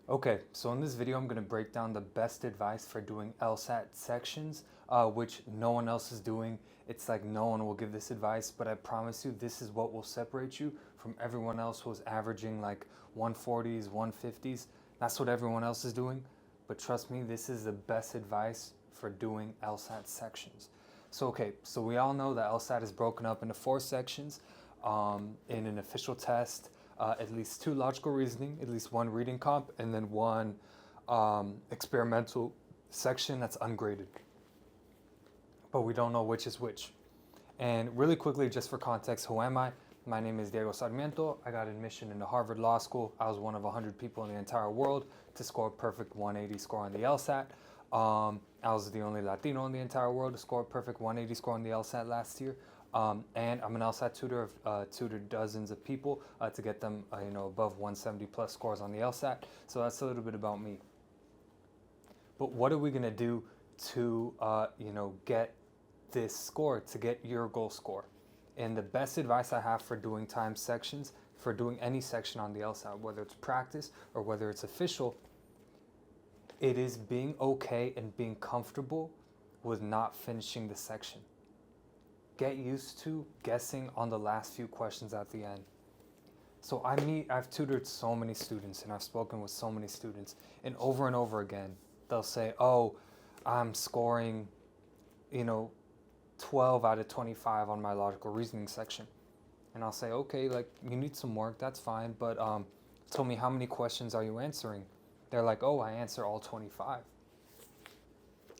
Okay, so in this video, I'm going to break down the best advice for doing LSAT sections, which no one else is doing. It's like no one will give this advice, but I promise you, this is what will separate you from everyone else who's averaging like 140s, 150s. That's what everyone else is doing. But trust me, this is the best advice for doing LSAT sections. So we all know that LSAT is broken up into 4 sections in an official test. At least 2 logical reasoning, at least 1 reading comp, and then 1 experimental section that's ungraded. But we don't know which is which. And really quickly, just for context, who am I? My name is Diego Sarmiento. I got admission into Harvard Law School. I was one of 100 people in the entire world to score a perfect 180 score on the LSAT. I was the only Latino in the entire world to score a perfect 180 score on the LSAT last year. And I'm an LSAT tutor. I've tutored dozens of people to get them, above 170 plus scores on the LSAT. So that's a little bit about me. But what are we going to do to, get this score, to get your goal score? And the best advice I have for doing time sections, for doing any section on the LSAT, whether it's practice or whether it's official, it is being okay and being comfortable with not finishing the section. Get used to guessing on the last few questions at the end. So I've tutored so many students and I've spoken with so many students, and over again, they'll say, oh, I'm scoring, 12 out of 25 on my logical reasoning section. And I'll say, okay, like you need some work, that's fine, but tell me, how many questions are you answering? They're like, oh, I answer all 25.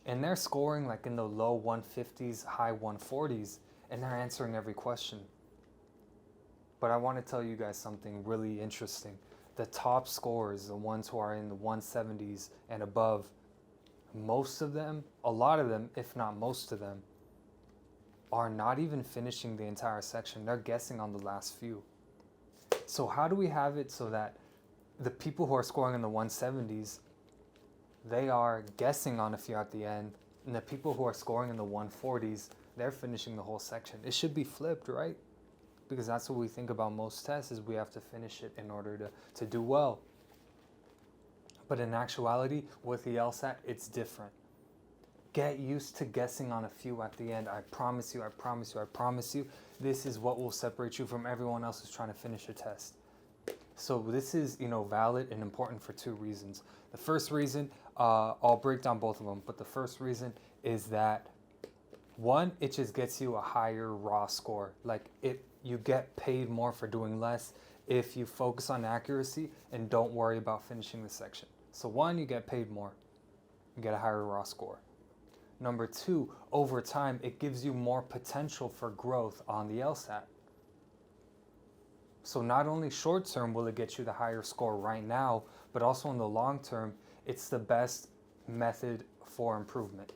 And they're scoring like in the low 150s, high 140s, and they're answering every question. But I want to tell you guys something really interesting. The top scorers, the ones who are in the 170s and above, most of them, a lot of them, if not most of them, are not even finishing the entire section. They're guessing on the last few. So how do we have it so that the people who are scoring in the 170s, they are guessing on a few at the end, and the people who are scoring in the 140s, they're finishing the whole section? It should be flipped, right? Because that's what we think about most tests, is we have to finish it in order to do well. But in actuality, with the LSAT, it's different. Get used to guessing on a few at the end. I promise you, I promise you, I promise you, this is what will separate you from everyone else who's trying to finish a test. So this is, valid and important for 2 reasons. The first reason, I'll break down both of them, but the first reason is that 1, it just gets you a higher raw score. Like you get paid more for doing less if you focus on accuracy and don't worry about finishing the section. So 1, you get paid more, you get a higher raw score. Number 2, over time, it gives you more potential for growth on the LSAT. So not only short term will it get you the higher score right now, but also in the long term, it's the best method for improvement.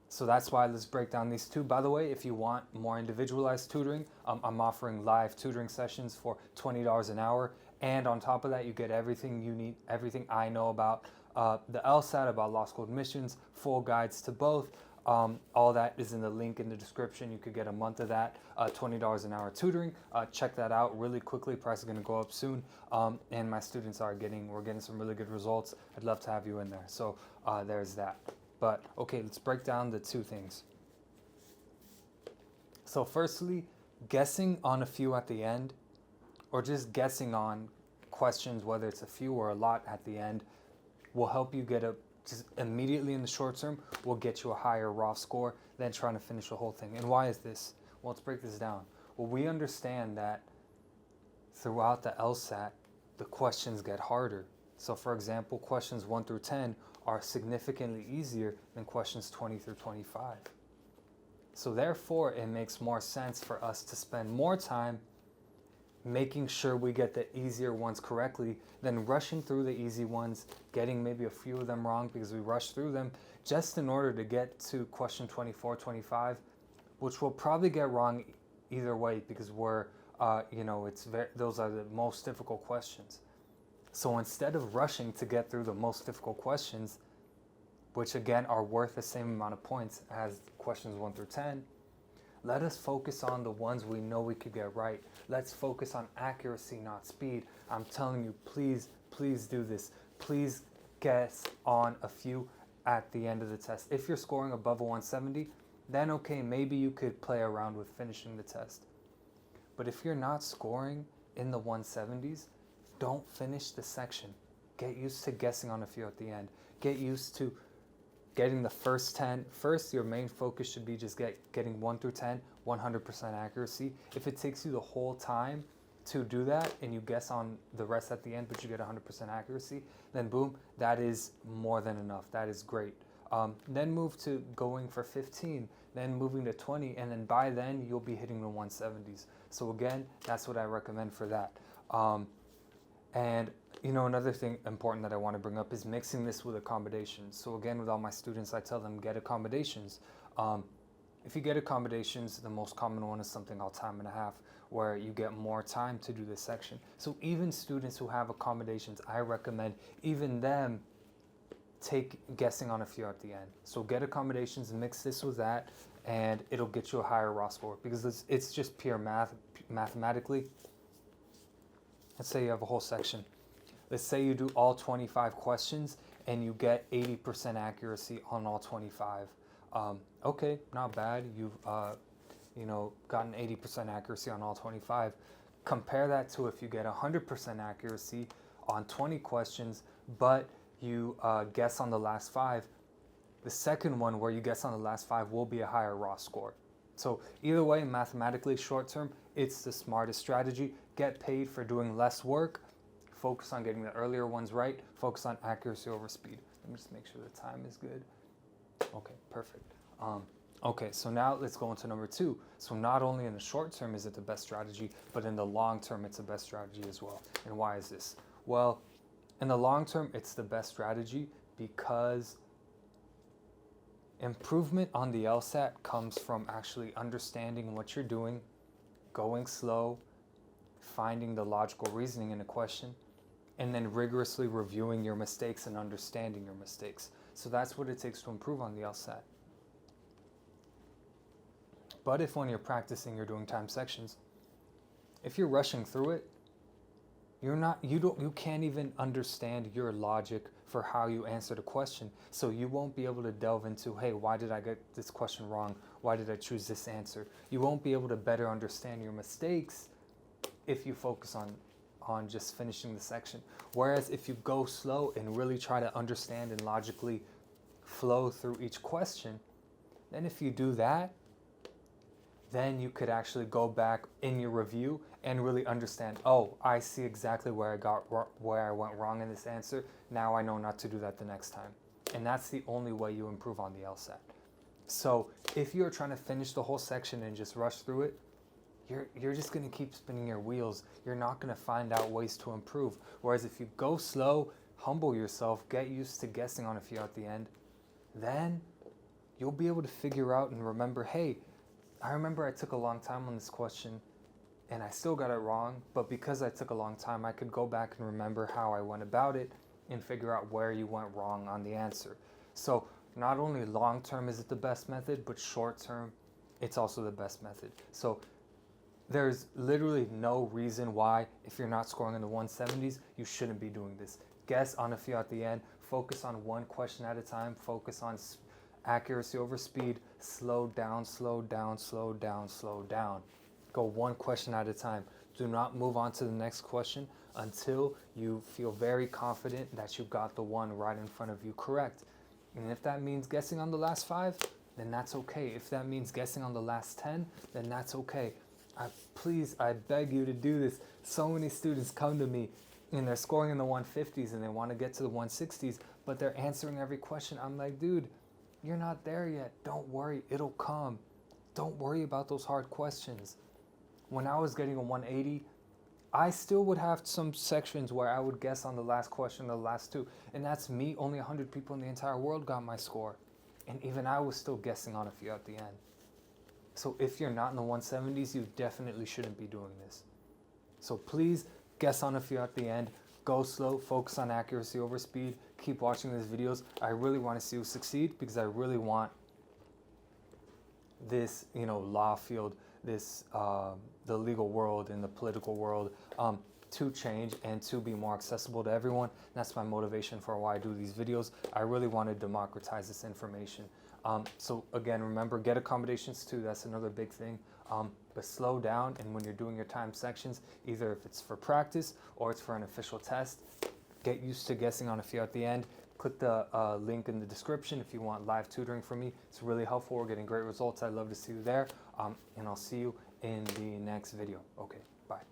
So that's why let's break down these 2. By the way, if you want more individualized tutoring, I'm offering live tutoring sessions for $20 an hour. And on top of that, you get everything you need, everything I know about the LSAT, about law school admissions, full guides to both. All that is in the link in the description. You could get a month of that, $20 an hour tutoring. Check that out really quickly. Price is going to go up soon. And my students we're getting some really good results. I'd love to have you in there. So there's that. But okay, let's break down the 2 things. So firstly, guessing on a few at the end, or just guessing on questions, whether it's a few or a lot at the end, will help you get just immediately in the short term, will get you a higher raw score than trying to finish the whole thing. And why is this? Well, let's break this down. Well, we understand that throughout the LSAT, the questions get harder. So for example, questions 1 through 10 are significantly easier than questions 20 through 25. So therefore, it makes more sense for us to spend more time making sure we get the easier ones correctly than rushing through the easy ones, getting maybe a few of them wrong because we rushed through them just in order to get to question 24, 25, which we'll probably get wrong either way because those are the most difficult questions. So instead of rushing to get through the most difficult questions, which again are worth the same amount of points as questions 1 through 10, Let us focus on the ones we know we could get right. Let's focus on accuracy, not speed. I'm telling you, please, please do this. Please guess on a few at the end of the test. If you're scoring above a 170, then okay, maybe you could play around with finishing the test. But if you're not scoring in the 170s, don't finish the section. Get used to guessing on a few at the end. Get used to getting the first 10. First, your main focus should be just getting 1 through 10, 100% accuracy. If it takes you the whole time to do that and you guess on the rest at the end, but you get 100% accuracy, then boom, that is more than enough. That is great. Then move to going for 15, then moving to 20, and then by then you'll be hitting the 170s. So again, that's what I recommend for that. And another thing important that I want to bring up is mixing this with accommodations. So again, with all my students, I tell them get accommodations. If you get accommodations, the most common one is something called time and a half, where you get more time to do this section. So even students who have accommodations, I recommend even them take guessing on a few at the end. So get accommodations, mix this with that, and it'll get you a higher raw score, because it's just pure mathematically. Let's say you have a whole section. Let's say you do all 25 questions and you get 80% accuracy on all 25. Okay, not bad. You've gotten 80% accuracy on all 25. Compare that to if you get 100% accuracy on 20 questions, but you guess on the last 5. The second one, where you guess on the last 5, will be a higher raw score. So either way, mathematically, short term, it's the smartest strategy. Get paid for doing less work. Focus on getting the earlier ones right. Focus on accuracy over speed. Let me just make sure the time is good. Okay, perfect. Okay, so now let's go into number 2. So not only in the short term is it the best strategy, but in the long term, it's the best strategy as well. And why is this? Well, in the long term, it's the best strategy because improvement on the LSAT comes from actually understanding what you're doing, going slow, finding the logical reasoning in a question, and then rigorously reviewing your mistakes and understanding your mistakes. So that's what it takes to improve on the LSAT. But if when you're practicing, you're doing time sections, if you're rushing through it, you can't even understand your logic for how you answered a question. So you won't be able to delve into, hey, why did I get this question wrong? Why did I choose this answer? You won't be able to better understand your mistakes if you focus on just finishing the section. Whereas if you go slow and really try to understand and logically flow through each question, then if you do that, then you could actually go back in your review and really understand, oh, I see exactly where I went wrong in this answer. Now I know not to do that the next time. And that's the only way you improve on the LSAT. So if you're trying to finish the whole section and just rush through it, you're just going to keep spinning your wheels. You're not going to find out ways to improve. Whereas if you go slow, humble yourself, get used to guessing on a few at the end, then you'll be able to figure out and remember, hey, I remember I took a long time on this question and I still got it wrong, but because I took a long time, I could go back and remember how I went about it and figure out where you went wrong on the answer. So not only long term is it the best method, but short term, it's also the best method. So there's literally no reason why, if you're not scoring in the 170s, you shouldn't be doing this. Guess on a few at the end, focus on one question at a time, focus on accuracy over speed, slow down, slow down, slow down, slow down. Go one question at a time. Do not move on to the next question until you feel very confident that you got the one right in front of you correct. And if that means guessing on the last 5, then that's okay. If that means guessing on the last 10, then that's okay. I beg you to do this. So many students come to me and they're scoring in the 150s and they want to get to the 160s, but they're answering every question. I'm like, dude, you're not there yet. Don't worry, it'll come. Don't worry about those hard questions. When I was getting a 180, I still would have some sections where I would guess on the last question, the last 2, and that's me. Only 100 people in the entire world got my score, and even I was still guessing on a few at the end. So if you're not in the 170s, you definitely shouldn't be doing this. So please guess on a few at the end. Go slow, focus on accuracy over speed. Keep watching these videos. I really want to see you succeed because I really want this, law field, this, the legal world and the political world, to change and to be more accessible to everyone. That's my motivation for why I do these videos. I really want to democratize this information. So again, remember, get accommodations too. That's another big thing. But slow down, and when you're doing your time sections, either if it's for practice or it's for an official test, get used to guessing on a few at the end. Click the link in the description if you want live tutoring from me. It's really helpful. We're getting great results. I'd love to see you there. And I'll see you in the next video. Okay.